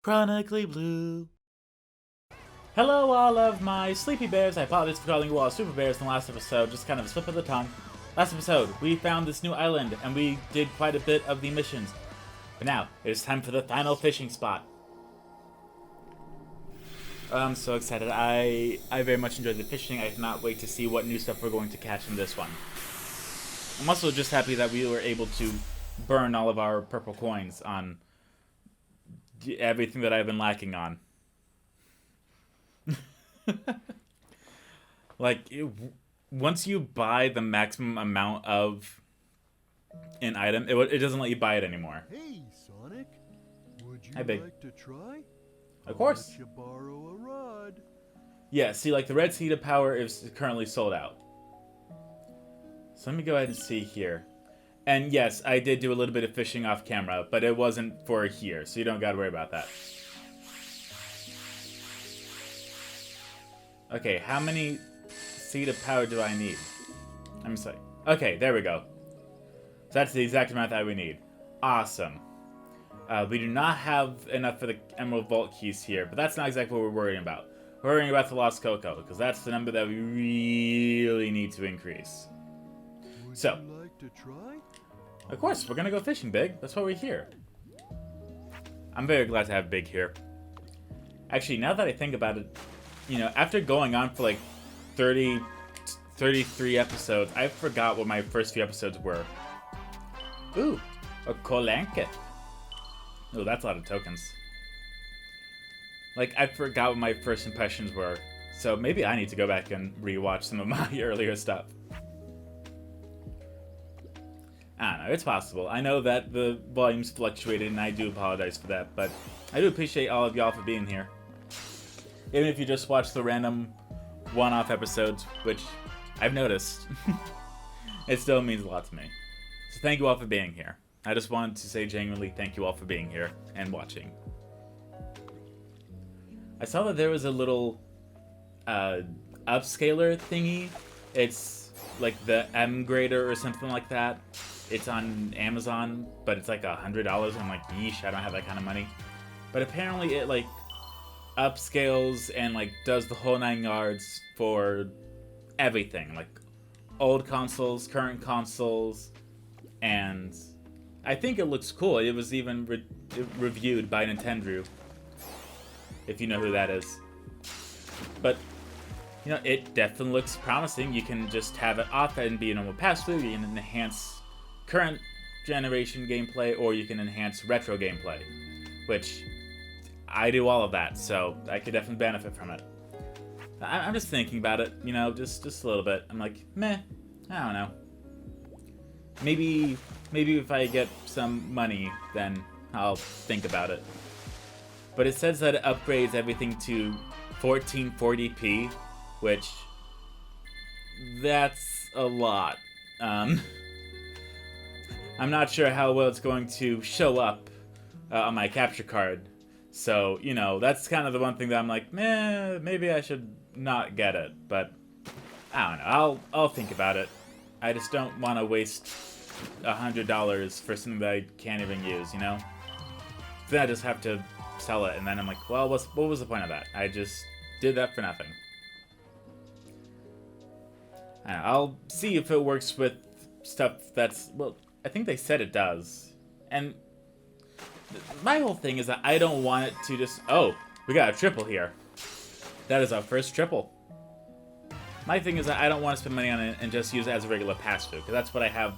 Chronically Blue. Hello, all of my sleepy bears. I apologize for calling you all super bears in the last episode, just kind of a slip of the tongue. Last episode, we found this new island, and we did quite a bit of the missions. But now, it is time for the final fishing spot. I'm so excited. I very much enjoyed the fishing. I cannot wait to see what new stuff we're going to catch in this one. I'm also just happy that we were able to burn all of our purple coins on everything that I've been lacking on. Once you buy the maximum amount of an item, it doesn't let you buy it anymore. Hey, Sonic. Would you Hi, Big. like to try? Of course. I'll let you borrow a rod. Yeah, see, like the red seed of power is currently sold out. So let me go ahead and see here. And yes, I did do a little bit of fishing off camera, but it wasn't for here, so you don't gotta worry about that. Okay, how many seed of power do I need? I'm sorry. Okay, there we go. So that's the exact amount that we need. Awesome. We do not have enough for the Emerald Vault keys here, but that's not exactly what we're worrying about. We're worrying about the Lost Cocoa, because that's the number that we really need to increase. Would So, you like to try? of course, we're gonna go fishing, Big. That's why we're here. I'm very glad to have Big here. Actually, now that I think about it, you know, after going on for like 33 episodes, I forgot what my first few episodes were. Ooh, a Kolanket. Oh, that's a lot of tokens. Like, I forgot what my first impressions were, so maybe I need to go back and rewatch some of my earlier stuff. I don't know, it's possible. I know that the volumes fluctuated, and I do apologize for that, but I do appreciate all of y'all for being here. Even if you just watch the random one-off episodes, which I've noticed, it still means a lot to me. So thank you all for being here. I just wanted to say genuinely thank you all for being here and watching. I saw that there was a little upscaler thingy. It's like the M grader or something like that. It's on Amazon, but it's like $100. I'm like, yeesh, I don't have that kind of money. But apparently it like upscales and like does the whole 9 yards for everything, like old consoles, current consoles, and I think it looks cool. It was even reviewed by Nintendo, if you know who that is. But you know, it definitely looks promising. You can just have it off and be a normal pass-through. You can enhance current generation gameplay, or you can enhance retro gameplay, which I do all of that, so I could definitely benefit from it. I'm just thinking about it, you know, just a little bit. I'm like, meh, I don't know. Maybe if I get some money, then I'll think about it. But it says that it upgrades everything to 1440p, which that's a lot. I'm not sure how well it's going to show up on my capture card. So, you know, that's kind of the one thing that I'm like, meh, maybe I should not get it. But I don't know. I'll think about it. I just don't want to waste $100 for something that I can't even use, you know? Then I just have to sell it, and then I'm like, well, what was the point of that? I just did that for nothing. I don't know, I'll see if it works with stuff that's, well, I think they said it does. And my whole thing is that I don't want it to just, oh, we got a triple here. That is our first triple. My thing is that I don't want to spend money on it and just use it as a regular pass-through, because that's what I have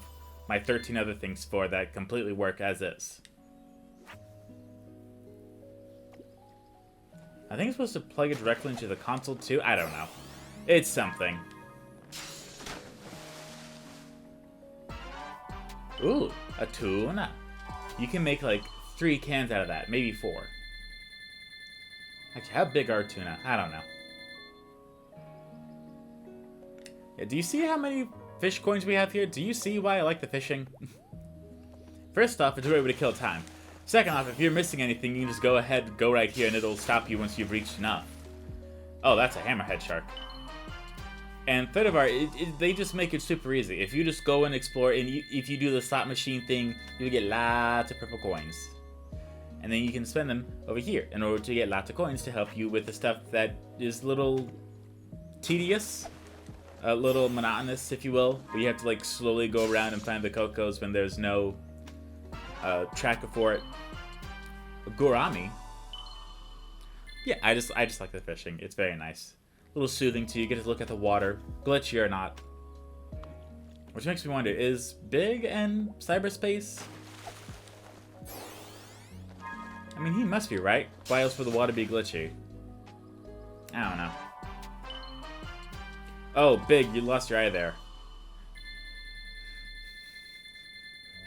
my 13 other things for that completely work as is. I think it's supposed to plug it directly into the console too. I don't know. It's something. Ooh, a tuna. You can make like 3 cans out of that, maybe 4. Actually, how big are tuna? I don't know. Yeah, do you see how many fish coins we have here? Do you see why I like the fishing? First off, it's a great way to kill time. Second off, if you're missing anything, you can just go ahead, go right here, and it'll stop you once you've reached enough. Oh, that's a hammerhead shark. And third of all, they just make it super easy. If you just go and explore, and if you do the slot machine thing, you'll get lots of purple coins. and then you can spend them over here in order to get lots of coins to help you with the stuff that is a little tedious, a little monotonous, if you will, where you have to like slowly go around and find the Cocos when there's no tracker for it. Gourami. Yeah, I just like the fishing. It's very nice. A little soothing too. You get to look at the water, glitchy or not. Which makes me wonder, is Big in cyberspace? I mean, he must be, right? Why else would the water be glitchy? I don't know. Oh, Big, you lost your eye there.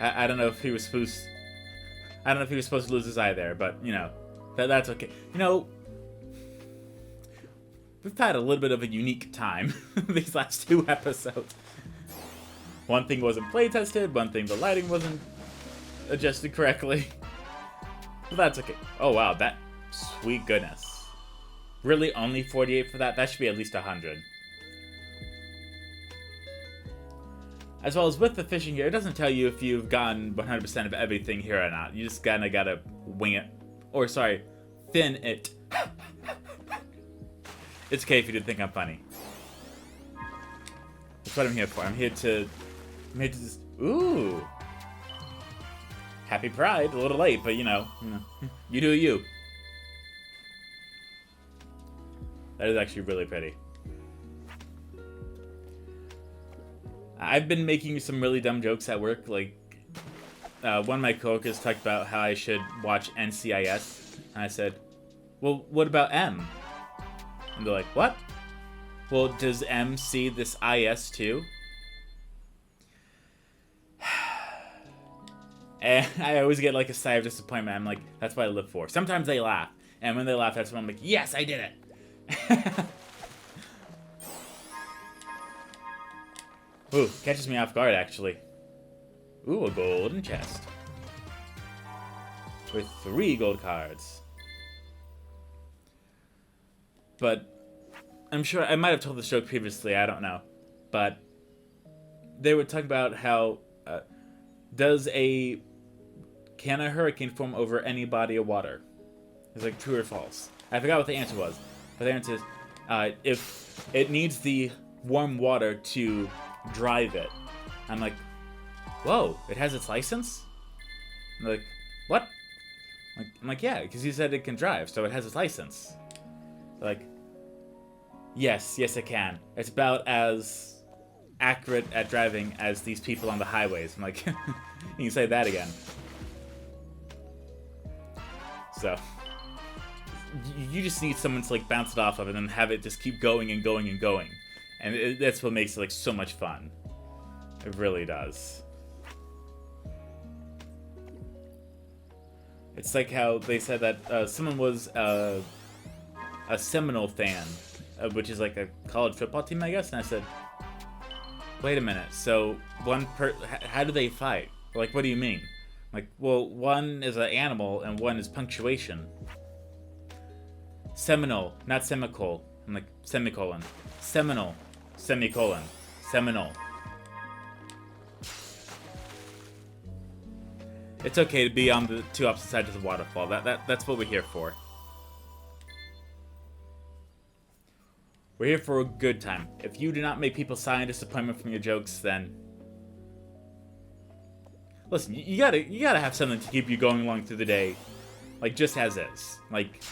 I don't know if he was supposed... I don't know if he was supposed to lose his eye there, but, you know, that's okay. You know, we've had a little bit of a unique time these last 2 episodes. One thing wasn't play tested, one thing the lighting wasn't adjusted correctly. But that's okay. Oh wow, that sweet goodness. Really only 48 for that? That should be at least 100. As well as with the fishing here, it doesn't tell you if you've gotten 100% of everything here or not. You just kinda gotta wing it. Or sorry, fin it. It's okay if you didn't think I'm funny. That's what I'm here for. I'm here to just... Ooh! Happy Pride. A little late, but you know. You do you. That is actually really pretty. I've been making some really dumb jokes at work. Like, one of my coworkers talked about how I should watch NCIS. And I said, well, what about M? And they're like, what? Well, does M see this IS too? And I always get like a sigh of disappointment. I'm like, that's what I live for. Sometimes they laugh. And when they laugh, that's when I'm like, yes, I did it. Ooh, catches me off guard, actually. Ooh, a golden chest. With 3 gold cards. But I'm sure I might have told this joke previously, I don't know. But they were talking about how can a hurricane form over any body of water? It's like true or false. I forgot what the answer was. But the answer is if it needs the warm water to drive it. I'm like, whoa, it has its license? I'm like, what? I'm like, yeah, because you said it can drive, so it has its license. They're like, yes, it can. It's about as accurate at driving as these people on the highways. I'm like, you can say that again. So, you just need someone to like bounce it off of and then have it just keep going and going and going. And that's what makes it like so much fun. It really does. It's like how they said that someone was a Seminole fan, which is like a college football team, I guess. And I said, wait a minute. So how do they fight? Like, what do you mean? Like, well, one is an animal and one is punctuation. Seminole, not semicolon. I'm like, semicolon. Seminole, semicolon. Seminole. It's okay to be on the 2 opposite sides of the waterfall. That's what we're here for. We're here for a good time. If you do not make people sigh in disappointment from your jokes, then listen, you gotta have something to keep you going along through the day, like just as is. Like,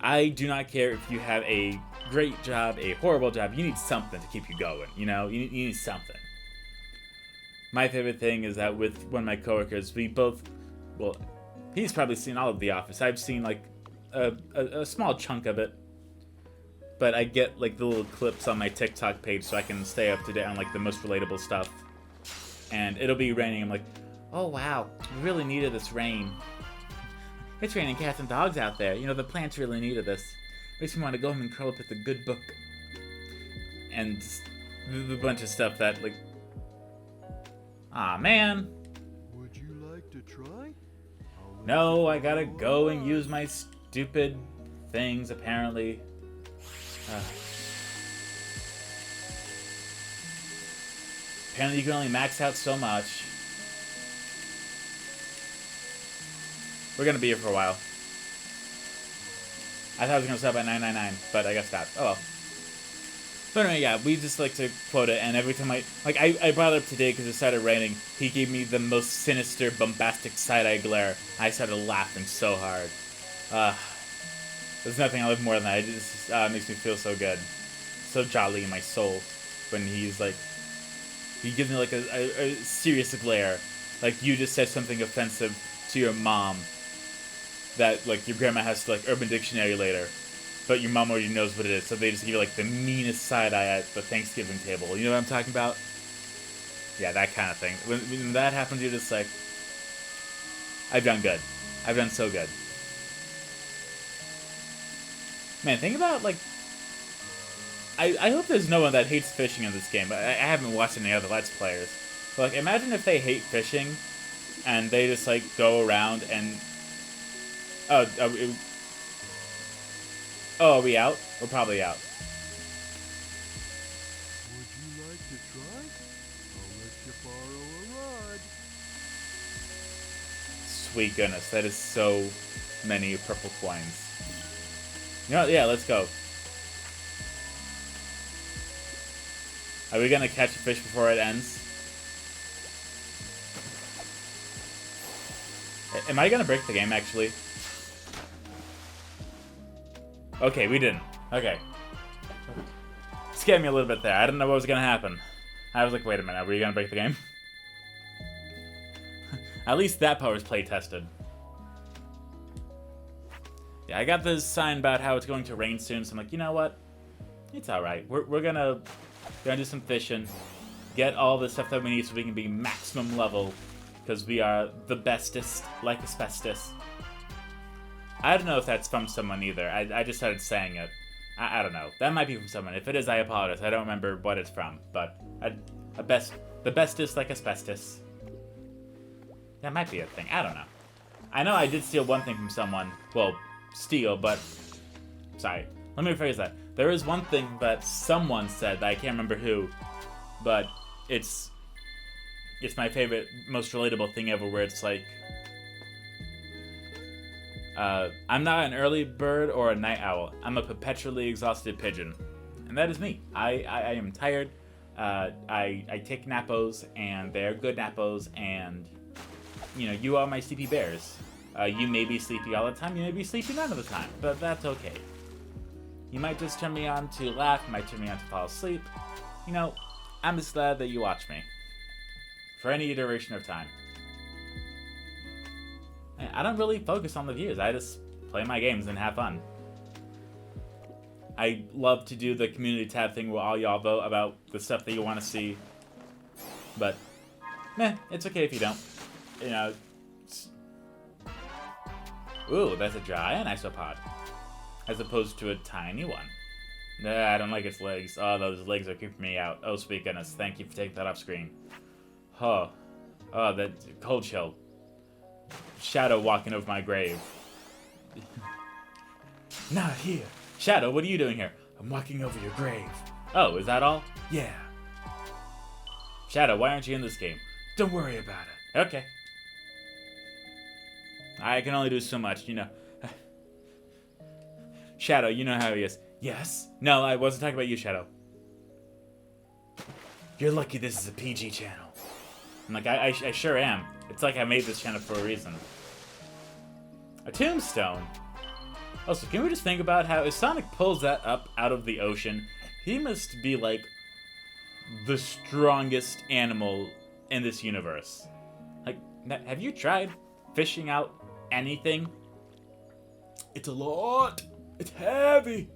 I do not care if you have a great job, a horrible job. You need something to keep you going. You know, you need something. My favorite thing is that with one of my coworkers, we both, well, he's probably seen all of The Office. I've seen like a small chunk of it. But I get like the little clips on my TikTok page so I can stay up to date on like the most relatable stuff. And it'll be raining. I'm like, oh wow, we really needed this rain. It's raining cats and dogs out there. You know, the plants really needed this. Makes me want to go home and curl up with a good book. And a bunch of stuff that like, aw man. Would you like to try? No, I gotta go and use my stupid things apparently. Apparently you can only max out so much. We're gonna be here for a while. I thought I was gonna stop at 999, but I guess not. Oh well. But anyway, yeah, we just like to quote it, and every time I brought it up today because it started raining, he gave me the most sinister, bombastic side-eye glare. I started laughing so hard. There's nothing I love more than that. It just makes me feel so good. So jolly in my soul when he's like, he gives me like a serious glare. Like you just said something offensive to your mom that like your grandma has to like Urban Dictionary later. But your mom already knows what it is, so they just give you like the meanest side eye at the Thanksgiving table. You know what I'm talking about? Yeah, that kind of thing. When that happens, you're just like, I've done good. I've done so good. Man, think about like, I hope there's no one that hates fishing in this game. I haven't watched any other Let's Players. But like, imagine if they hate fishing, and they just like go around and oh, are we out? We're probably out. Would you like to try? I'll let you borrow a rod. Sweet goodness, that is so many purple coins. You know what? Yeah, let's go. Are we gonna catch a fish before it ends? Am I gonna break the game, actually? Okay, we didn't. Okay. Scared me a little bit there. I didn't know what was gonna happen. I was like, wait a minute, are we gonna break the game? At least that part was play tested. Yeah, I got this sign about how it's going to rain soon, so I'm like, you know what? It's alright. We're gonna do some fishing, get all the stuff that we need so we can be maximum level, because we are the bestest, like asbestos. I don't know if that's from someone either. I just started saying it. I don't know. That might be from someone. If it is, I apologize. I don't remember what it's from. But the bestest like asbestos. That might be a thing. I don't know. I know I did steal one thing from someone. Well, steal, but... Sorry. Let me rephrase that. There is one thing that someone said that I can't remember who. But it's my favorite, most relatable thing ever where it's like... I'm not an early bird or a night owl. I'm a perpetually exhausted pigeon. And that is me. I am tired. I take nappos, and they're good nappos, and, you know, you are my sleepy bears. You may be sleepy all the time, you may be sleepy none of the time, but that's okay. You might just turn me on to laugh, you might turn me on to fall asleep. You know, I'm just glad that you watch me. For any duration of time. I don't really focus on the views. I just play my games and have fun. I love to do the community tab thing where all y'all vote about the stuff that you want to see. But, it's okay if you don't. You know. Ooh, that's a giant isopod. As opposed to a tiny one. Nah, I don't like its legs. Oh, those legs are creeping me out. Oh, sweet goodness. Thank you for taking that off screen. Oh, that cold chill. Shadow walking over my grave. Not here. Shadow, what are you doing here? I'm walking over your grave. Oh, is that all? Yeah. Shadow, why aren't you in this game? Don't worry about it. Okay. I can only do so much, you know. Shadow, you know how he is. Yes? No, I wasn't talking about you, Shadow. You're lucky this is a PG channel. I'm like, I sure am. It's like I made this channel for a reason. A tombstone? Also, can we just think about how if Sonic pulls that up out of the ocean, he must be like the strongest animal in this universe. Like, have you tried fishing out anything? It's a lot. It's heavy.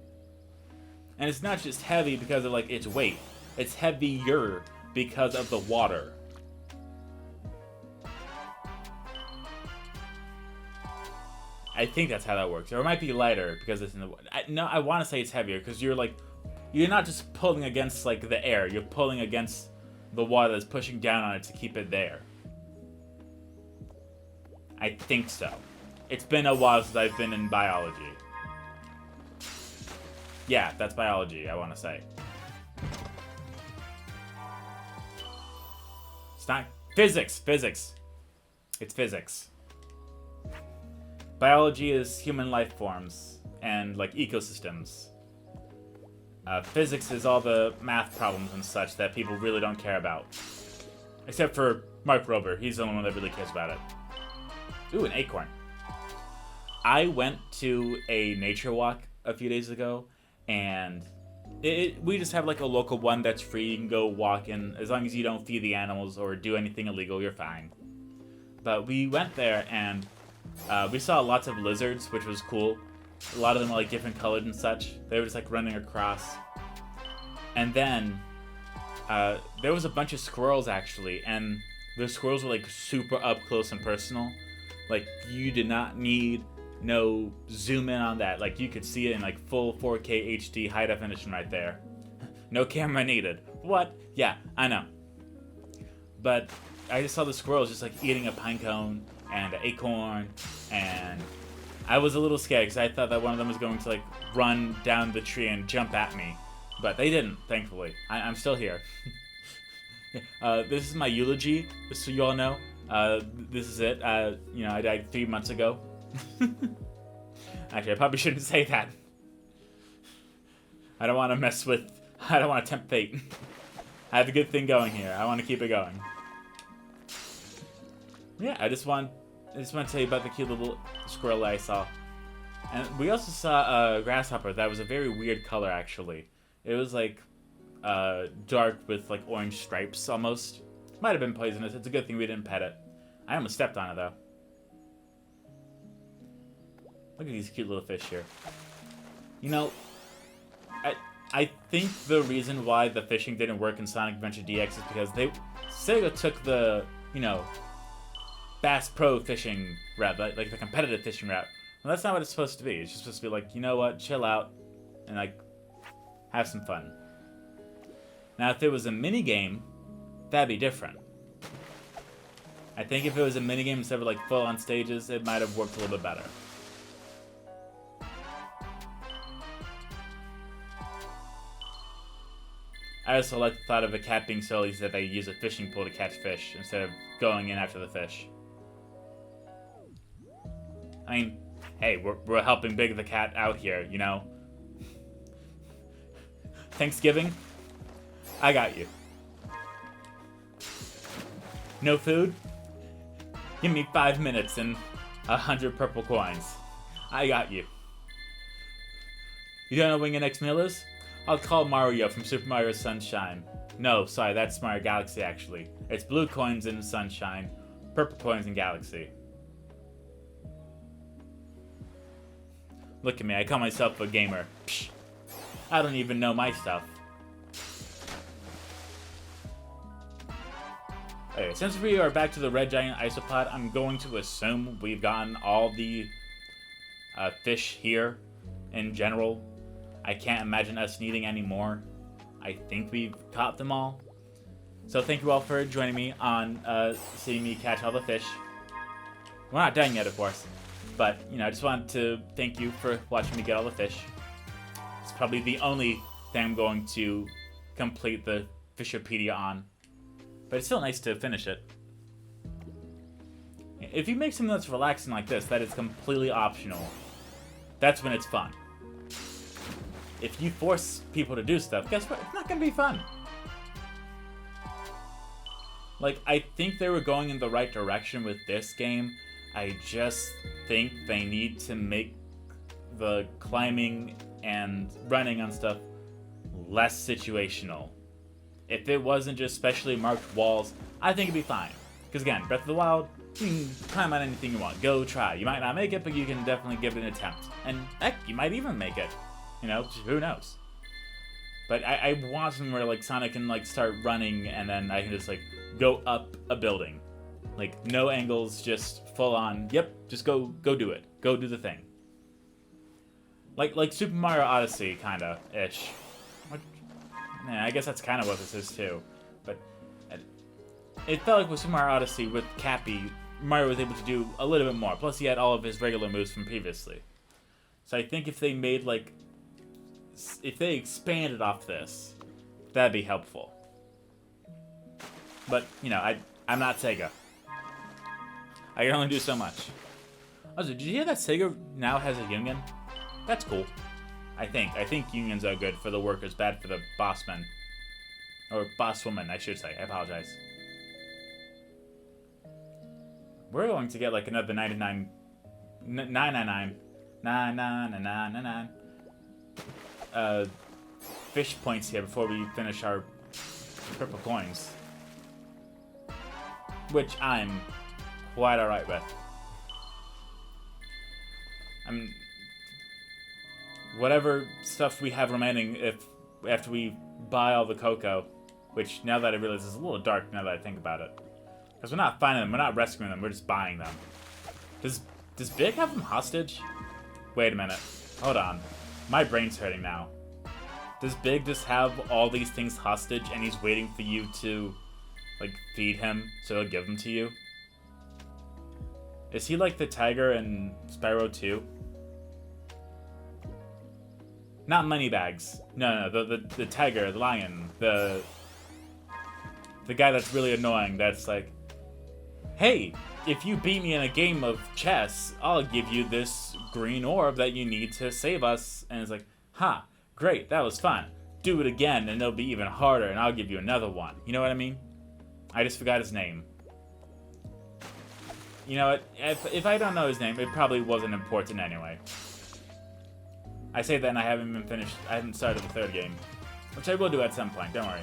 And it's not just heavy because of like its weight. It's heavier because of the water. I think that's how that works. Or it might be lighter because it's in the water. No, I want to say it's heavier because you're not just pulling against like the air. You're pulling against the water that's pushing down on it to keep it there. I think so. It's been a while since I've been in biology. Yeah, that's biology, I want to say. It's not physics. It's physics. biology is human life forms and like ecosystems. Physics is all the math problems and such that people really don't care about. Except for Mark Rober, he's the only one that really cares about it. Ooh, an acorn. I went to a nature walk a few days ago, and we just have like a local one that's free. You can go walk in, as long as you don't feed the animals or do anything illegal, you're fine. But we went there, and we saw lots of lizards, which was cool. A lot of them were like different colored and such. They were just like running across. And then there was a bunch of squirrels actually, and the squirrels were like super up close and personal. Like you did not need no zoom in on that. Like you could see it in like full 4K HD high definition right there. No camera needed. What? Yeah, I know. But I just saw the squirrels just like eating a pine cone and an acorn, and I was a little scared because I thought that one of them was going to like run down the tree and jump at me. But they didn't, thankfully. I'm still here. This is my eulogy, just so you all know. This is it. You know, I died 3 months ago. Actually, I probably shouldn't say that. I don't want to tempt fate. I have a good thing going here. I want to keep it going. Yeah, I just want to tell you about the cute little squirrel that I saw. And we also saw a grasshopper that was a very weird color, actually. It was like dark with like orange stripes almost. Might have been poisonous. It's a good thing we didn't pet it. I almost stepped on it though. Look at these cute little fish here. You know, I think the reason why the fishing didn't work in Sonic Adventure DX is because Sega took the, you know, Bass Pro fishing route, like the competitive fishing route. Well, that's not what it's supposed to be. It's just supposed to be like, you know what, chill out and like have some fun. Now, if it was a mini game, that'd be different. I think if it was a mini game instead of like full on stages, it might have worked a little bit better. I also like the thought of a cat being so easy that they use a fishing pole to catch fish instead of going in after the fish. I mean, hey, we're helping Big the Cat out here, you know? Thanksgiving? I got you. No food? Give me 5 minutes and 100 purple coins. I got you. You don't know when your next meal is? I'll call Mario from Super Mario Sunshine. No, sorry, that's Mario Galaxy actually. It's blue coins in Sunshine, purple coins in Galaxy. Look at me, I call myself a gamer. Psh, I don't even know my stuff. Okay, since we are back to the Red Giant Isopod, I'm going to assume we've gotten all the fish here in general. I can't imagine us needing any more. I think we've caught them all. So thank you all for joining me on seeing me catch all the fish. We're not done yet, of course. But, you know, I just wanted to thank you for watching me get all the fish. It's probably the only thing I'm going to complete the Fishopedia on. But it's still nice to finish it. If you make something that's relaxing like this, that is completely optional, that's when it's fun. If you force people to do stuff, guess what? It's not going to be fun. Like, I think they were going in the right direction with this game. I just think they need to make the climbing and running on stuff less situational. If it wasn't just specially marked walls, I think it'd be fine. Because again, Breath of the Wild, you can climb on anything you want. Go try. You might not make it, but you can definitely give it an attempt. And heck, you might even make it. You know, who knows? But I want something where like Sonic can like start running and then I can just like go up a building. Like no angles, just full on. Yep, just go do it. Go do the thing. Like Super Mario Odyssey kinda ish. Yeah, I guess that's kind of what this is too. But it felt like with Super Mario Odyssey with Cappy, Mario was able to do a little bit more. Plus he had all of his regular moves from previously. So I think if they made like, if they expanded off this, that'd be helpful. But, you know, I'm not Sega. I can only do so much. Also, did you hear that Sega now has a union? That's cool. I think unions are good for the workers, bad for the bossmen. Or bosswoman, I should say. I apologize. We're going to get like another 999 fish points here before we finish our purple coins. Which I'm quite alright with. Whatever stuff we have remaining after we buy all the cocoa, which now that I realize is a little dark now that I think about it. Because we're not finding them, we're not rescuing them, we're just buying them. Does Big have them hostage? Wait a minute. Hold on. My brain's hurting now. Does Big just have all these things hostage and he's waiting for you to, like, feed him so he'll give them to you? Is he like the tiger in Spyro 2? Not Moneybags. No, the tiger, the lion, the guy that's really annoying. That's like, hey, if you beat me in a game of chess, I'll give you this green orb that you need to save us. And it's like, ha, great, that was fun. Do it again, and it'll be even harder, and I'll give you another one. You know what I mean? I just forgot his name. You know what? If I don't know his name, it probably wasn't important anyway. I say that and I haven't even finished. I haven't started the third game. Which I will do at some point, don't worry.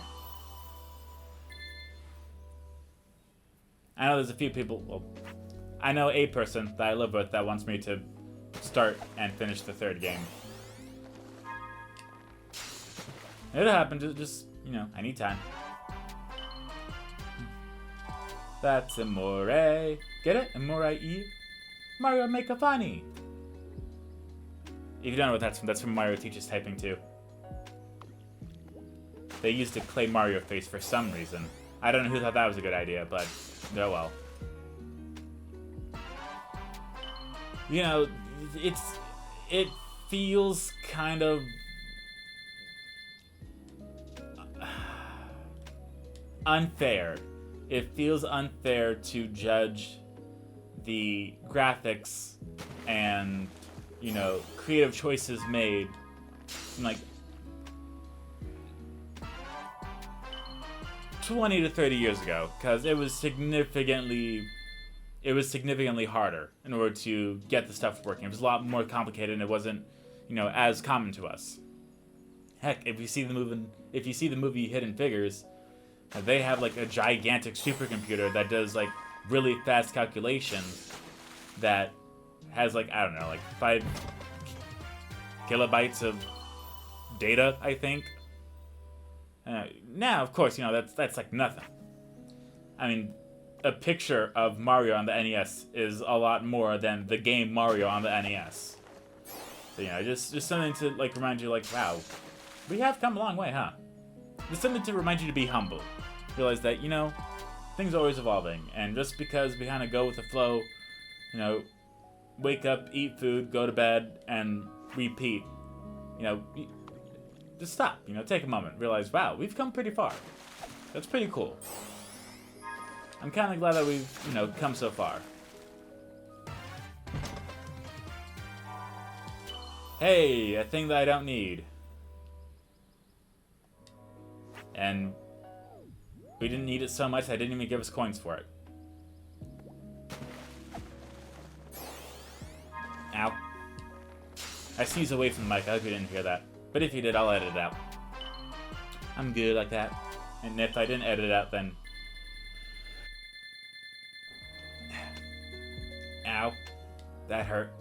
I know there's a few people, well, I know a person that I live with that wants me to start and finish the third game. It'll happen, just, you know, I need time. That's Amore. Get it? Amore-e? Mario Make a Funny. If you don't know what that's from Mario Teaches Typing 2. They used a clay Mario face for some reason. I don't know who thought that was a good idea, but oh well. You know, it feels kind of unfair. It feels unfair to judge the graphics and, you know, creative choices made from like 20 to 30 years ago, because it was significantly harder in order to get the stuff working. It was a lot more complicated, and it wasn't, you know, as common to us. Heck, if you see the movie Hidden Figures, they have like a gigantic supercomputer that does like really fast calculations that has like, I don't know, like 5 kilobytes of data, I think. Now, of course, you know, that's like nothing. I mean, a picture of Mario on the NES is a lot more than the game Mario on the NES. So, you know, just something to like remind you, like, wow, we have come a long way, huh? Just something to remind you to be humble. Realize that, you know, things are always evolving, and just because we kind of go with the flow, you know, wake up, eat food, go to bed, and repeat, you know, just stop, you know, take a moment, realize, wow, we've come pretty far. That's pretty cool. I'm kind of glad that we've, you know, come so far. Hey, a thing that I don't need. And we didn't need it so much, I didn't even give us coins for it. Ow. I sneezed away from the mic, I hope you didn't hear that. But if you did, I'll edit it out. I'm good like that. And if I didn't edit it out, then... Ow. That hurt.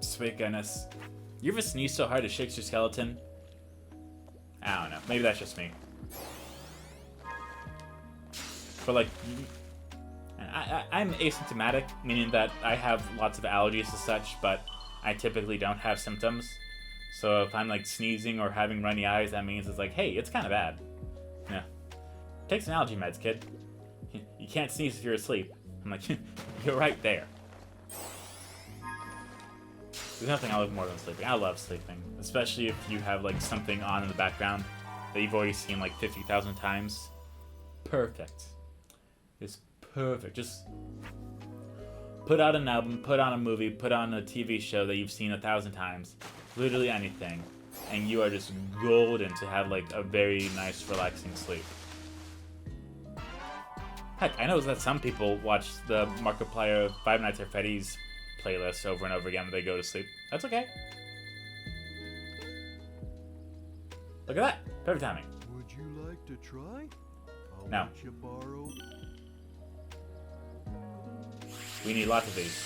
Sweet goodness. You ever sneeze so hard it shakes your skeleton? I don't know. Maybe that's just me. But like... I'm asymptomatic, meaning that I have lots of allergies and such, but I typically don't have symptoms. So if I'm like sneezing or having runny eyes, that means it's like, hey, it's kind of bad. Yeah. Take some allergy meds, kid. You can't sneeze if you're asleep. I'm like, you're right there. There's nothing I love more than sleeping. I love sleeping. Especially if you have like something on in the background that you've already seen like 50,000 times. Perfect. It's perfect. Just Put out an album, put on a movie, put on a TV show that you've seen 1,000 times. Literally anything. And you are just golden to have like a very nice, relaxing sleep. Heck, I know that some people watch the Markiplier Five Nights at Freddy's playlist over and over again when they go to sleep. That's okay. Look at that. Perfect timing. Would you like to try? I'll No. let you borrow. We need lots of these.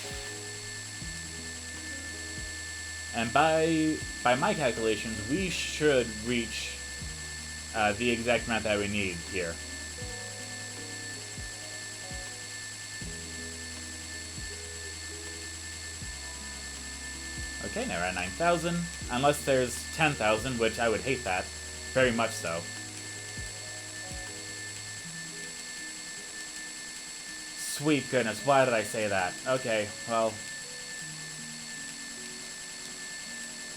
And by my calculations, we should reach the exact amount that we need here. Okay, now we're at 9,000. Unless there's 10,000, which I would hate that. Very much so. Sweet goodness, why did I say that? Okay, well.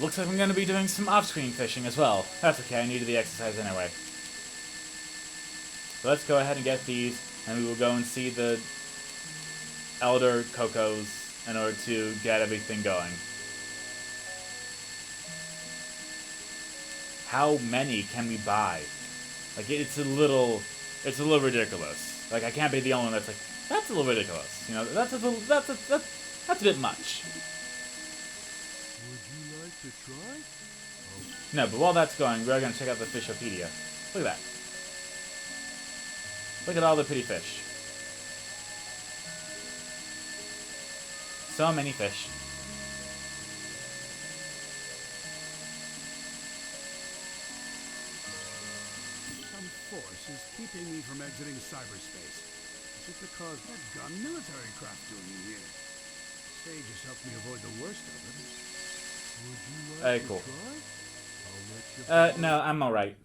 Looks like I'm going to be doing some off-screen fishing as well. That's okay, I needed the exercise anyway. So let's go ahead and get these, and we will go and see the Elder Cocos in order to get everything going. How many can we buy? Like, it's a little ridiculous. Like, I can't be the only one that's like, that's a little ridiculous. You know, that's a bit much. Would you like to try? No, but while that's going, we're gonna check out the Fishopedia. Look at that. Look at all the pretty fish. So many fish. Some force is keeping me from exiting cyberspace. Is it because what gun military craft doing in here? Sage has helped me avoid the worst of it. Would you like Cool. to try? I'll let you No, I'm alright.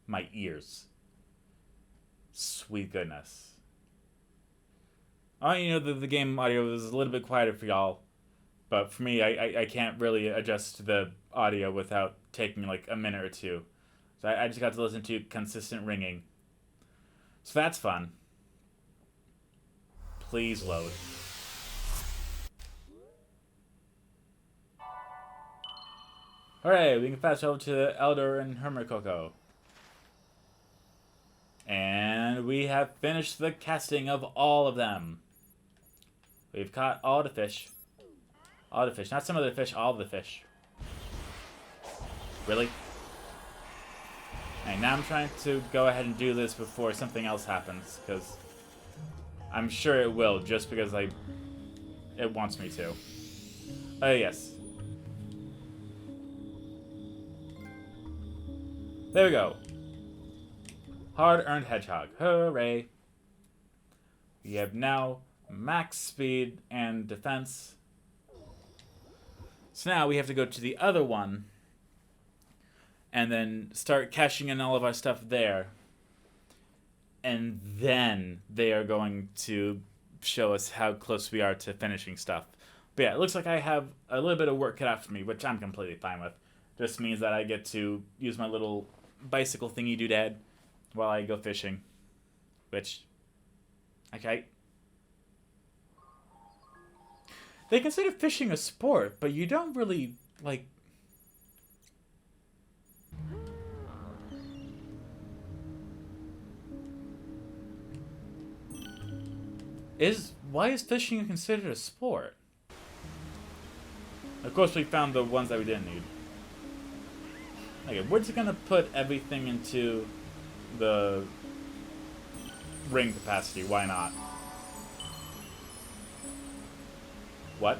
My ears. Sweet goodness. Oh, you know, the game audio is a little bit quieter for y'all. But for me, I can't really adjust the audio without taking like a minute or two. So I just got to listen to consistent ringing. So that's fun. Please load. Hooray, we can fast travel to Elder and Hermit Coco. And we have finished the casting of all of them. We've caught all the fish. All the fish. Not some of the fish, all of the fish. Really? And now I'm trying to go ahead and do this before something else happens, because I'm sure it will, just because it wants me to. Oh, yes. There we go. Hard-earned hedgehog. Hooray. We have now max speed and defense. So now we have to go to the other one and then start cashing in all of our stuff there. And then they are going to show us how close we are to finishing stuff. But yeah, it looks like I have a little bit of work cut out for me, which I'm completely fine with. Just means that I get to use my little bicycle thingy doodad while I go fishing. Which, okay. They consider fishing a sport, but you don't really, like... Why is fishing considered a sport? Of course, we found the ones that we didn't need. Okay, we're just gonna put everything into the ring capacity. Why not? What?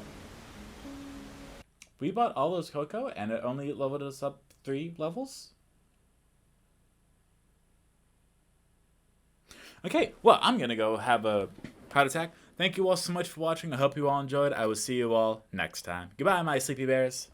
We bought all those cocoa and it only leveled us up 3 levels? Okay, well, I'm gonna go have a heart attack. Thank you all so much for watching. I hope you all enjoyed. I will see you all next time. Goodbye, my sleepy bears.